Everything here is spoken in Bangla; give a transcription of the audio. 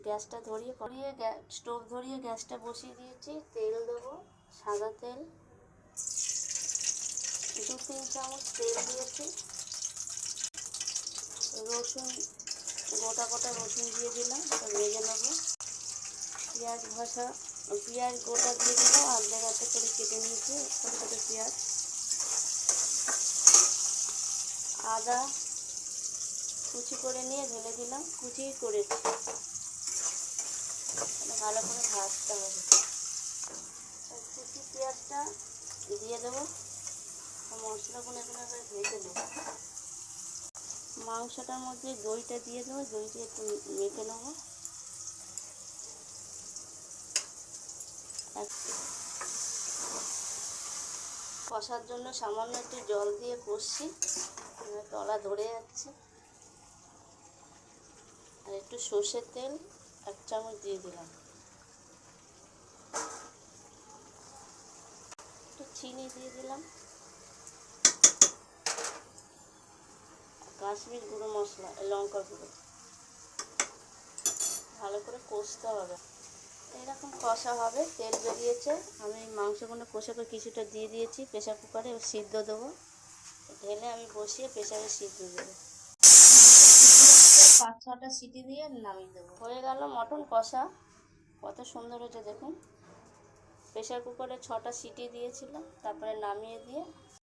গ্যাসটা ধরিয়ে স্টোভ ধরিয়ে গ্যাসটা বসিয়ে দিয়েছি। তেল দেবো, সাদা তেল 2-3 চামচ তেল দিয়েছি। রসুন, গোটা রসুন দিয়ে দিলাম, ভেজে নেবো। পেঁয়াজ গোটা দিয়ে দিলাম, আধা করে কেটে নিয়েছি ছোটো ছোটো পেঁয়াজ। আদা কুচি করে নিয়ে ঢেলে দিলাম, কুচি করেছি, ভালো করে ভাজতে হবে। কুচি পেঁয়াজটা দিয়ে দেবো, মশলাগুলো এখানে ভেজে নেবো। মাংসটার মধ্যে দইটা দিয়ে দেবো, দইটা একটু মেখে নেবো। কষার জন্য সামান্য একটু জল দিয়ে কষছি, তলা ধরে যাচ্ছে। আর একটু সর্ষের তেল 1 চামচ দিয়ে দিলাম, একটু চিনি দিয়ে দিলাম, কাশ্মীর গুঁড়ো মশলা, লঙ্কা গুঁড়ো। ভালো করে কষতে হবে, এরকম কষা হবে। তেল বেরিয়েছে, আমি মাংসগুলো কষে করে কিছুটা দিয়ে দিয়েছি প্রেসার কুকারে, সিদ্ধ দেবো। ঢেলে আমি বসিয়ে প্রেসারে সিদ্ধ দেবো। 5-6টা সিটি দিয়ে নামিয়ে দেবো। হয়ে গেল মটন কষা, কত সুন্দর হয়েছে দেখুন। প্রেসার কুকারে 6টা সিটি দিয়েছিলাম, তারপরে নামিয়ে দিয়ে